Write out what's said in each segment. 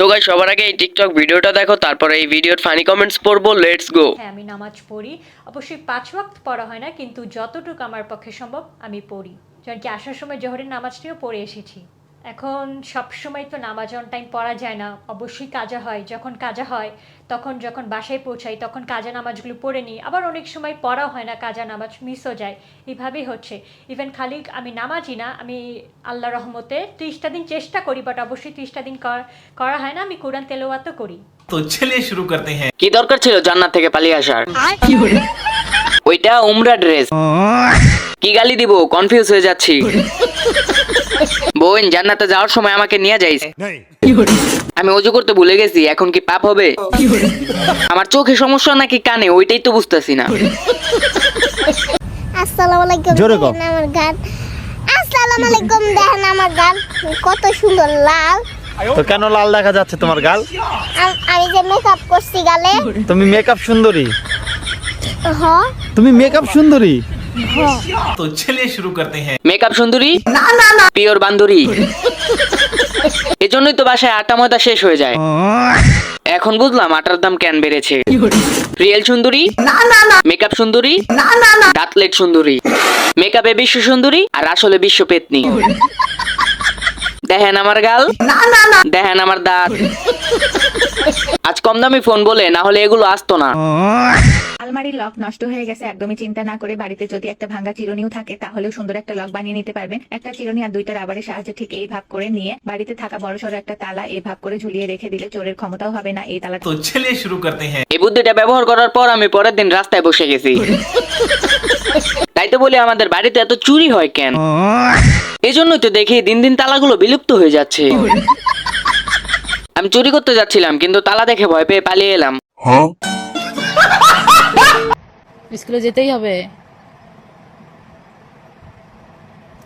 তো গাইস সবার আগে এই টিকটক ভিডিওটা দেখো, তারপরে এই ভিডিওর ফানি কমেন্টস পড়বো। Let's go. হ্যাঁ, আমি নামাজ পড়ি। অবশ্যই ৫ ওয়াক্ত পড়া হয় না, কিন্তু যতটুকু আমার পক্ষে সম্ভব আমি পড়ি। যেমন কি আসার সময় জোহরের নামাজটিও পড়ে এসেছি। এখন সবসময় তো নামাজ অন টাইম পড়া যায় না, অবশ্যই কাজা হয়। যখন কাজা হয় তখন যখন বাসায় পৌঁছাই তখন কাজা নামাজগুলো পড়ে নিই। আবার অনেক সময় পড়াও হয় না, কাজা নামাজ মিসও যায়। এইভাবেই হচ্ছে। ইভেন খালি আমি নামাজই না, আমি আল্লাহর রহমতে 30টা দিন চেষ্টা করি, বাট অবশ্যই 30টা দিন করা হয় না। আমি কোরআন তেলাওয়াতও করি। तो चलिए शुरू करते हैं। কি দরকার ছিল জান্নাত থেকে পালিয়ে আসার? ওইটা উমরা ড্রেস। কি গালি দিব, কনফিউজ হয়ে যাচ্ছি। বোন জান্নাতে যাওয়ার সময় আমাকে নিয়ে যাইছে, আমি অজু করতে ভুলে গেছি, এখন কি পাপ হবে? আমার চোখে সমস্যা নাকি কানে, ওইটাই তো বুঝতেছি না। আসসালামু আলাইকুম। দেখেন আমার গান। আসসালামু আলাইকুম, দেখেন আমার গান কত সুন্দর লাল। তো কেন লাল দেখা যাচ্ছে তোমার গাল? আমি যে মেকআপ করছি গালে। তুমি মেকআপ সুন্দরী। হ্যাঁ তুমি মেকআপ সুন্দরী। तो चलिए शुरू करते हैं। মেকআপ সুন্দরী না, পিওর বান্দরী। এজন্যই তো বাসায় আটা ময়দা শেষ হয়ে যায়। এখন বুঝলাম আটার দাম কেন বেড়েছে। রিয়েল সুন্দরী মেকআপ সুন্দরী দাঁতলেট সুন্দরী, মেকআপে বিশ্ব সুন্দরী আর আসলে বিশ্ব পেতনি। দেখেন আমার গাল, দেখেন আমার দাঁত। আজ কম দামি ফোন বলে, না হলে এগুলো আসতো না। আলমারির লক নষ্ট হয়ে গেছে, একদমই চিন্তা না করে বাড়িতে যদি একটা ভাঙা চিরুনিও থাকে তাহলেও সুন্দর একটা লক বানিয়ে নিতে পারবেন। একটা চিরুনি আর 2টা রাবারের সাহায্যে ঠিক এই ভাগ করে নিয়ে বাড়িতে থাকা বড়সড় একটা তালা এই ভাগ করে ঝুলিয়ে রেখে দিলে চোরের ক্ষমতাও হবে না এই তালা। तो चलिए शुरू करते हैं। এই বুদ্ধিটা ব্যবহার করার পর আমি পরের দিন রাস্তায় বসে গেছি। তাই তো বলি আমাদের বাড়িতে এত চুরি হয় কেন? এই জন্যই তো দেখি দিন দিন তালাগুলো বিলুপ্ত হয়ে যাচ্ছে। আমি চুরি করতে যাচ্ছিলাম, কিন্তু তালা দেখে ভয় পেয়ে পালিয়ে এলাম। স্কুলে যেতেই হবে।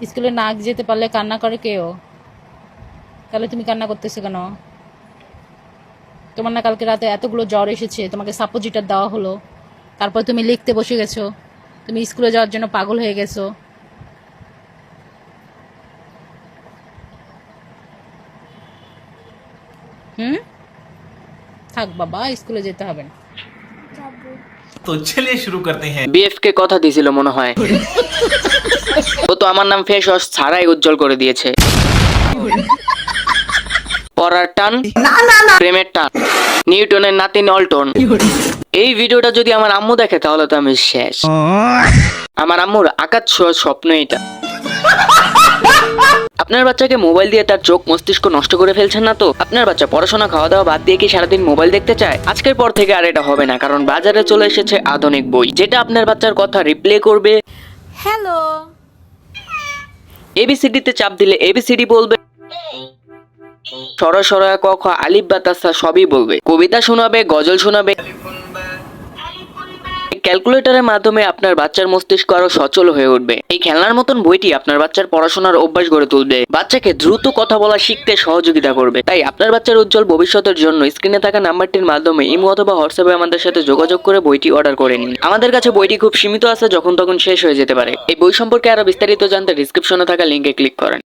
স্কুলে না যেতে পারলে কান্না করে কেউ। তাহলে তুমি কান্না করতেছো কেন? তোমার না কালকে রাতে এতগুলো জ্বর এসেছে, তোমাকে সাপোজিটার দেওয়া হলো, তারপর তুমি লিখতে বসে গেছো, তুমি স্কুলে যাওয়ার জন্য পাগল হয়ে গেছো। থাক বাবা, স্কুলে যেতে হবে না। तो चलिए शुरू करते हैं। বিএফ কে কথা দিয়েছিল মনে হয়। ও তো আমার নাম ফেস ওয়াশ ছাড়াই উজ্জ্বল করে দিয়েছে। পড়ার টান প্রেমের টান, নিউটনের নাতিন অল্টন। এই ভিডিওটা যদি আমার আম্মু দেখে তাহলে তো আমি শেষ। আমার আম্মুর আকাশ ছোঁয়া স্বপ্ন এটা। আপনার বাচ্চাকে মোবাইল দিয়ে তার চোখ মস্তিষ্ক নষ্ট করে ফেলছেন না তো? আপনার বাচ্চা পড়াশোনা খাওয়া দাওয়া বাদ দিয়ে কি সারাদিন মোবাইল দেখতে চায়? আজকের পর থেকে আর এটা হবে না, কারণ বাজারে চলে এসেছে আধুনিক বই, যেটা আপনার বাচ্চার কথা রিপ্লে করবে। হ্যালো, এবিসিডি তে চাপ দিলে এবিসিডি বলবে, সর সর ক খ আলিফ বা তাসা সবই বলবে, কবিতা শোনাবে, গজল শোনাবে। ক্যালকুলেটরের মাধ্যমে আপনার বাচ্চার মস্তিষ্ক আরো সচল হয়ে উঠবে। এই খেলনার মতন বইটি আপনার বাচ্চার পড়াশোনার অভ্যাস গড়ে তুলবে, বাচ্চাকে দ্রুত কথা বলা শিখতে সহযোগিতা করবে। তাই আপনার বাচ্চার উজ্জ্বল ভবিষ্যতের জন্য স্ক্রিনে থাকা নাম্বারটির মাধ্যমে ইমো অথবা হোয়াটসঅ্যাপে আমাদের সাথে যোগাযোগ করে বইটি অর্ডার করে নিন। আমাদের কাছে বইটি খুব সীমিত আছে, যখন তখন শেষ হয়ে যেতে পারে। এই বই সম্পর্কে আরো বিস্তারিত জানতে ডিসক্রিপশনে থাকা লিংকে ক্লিক করেন।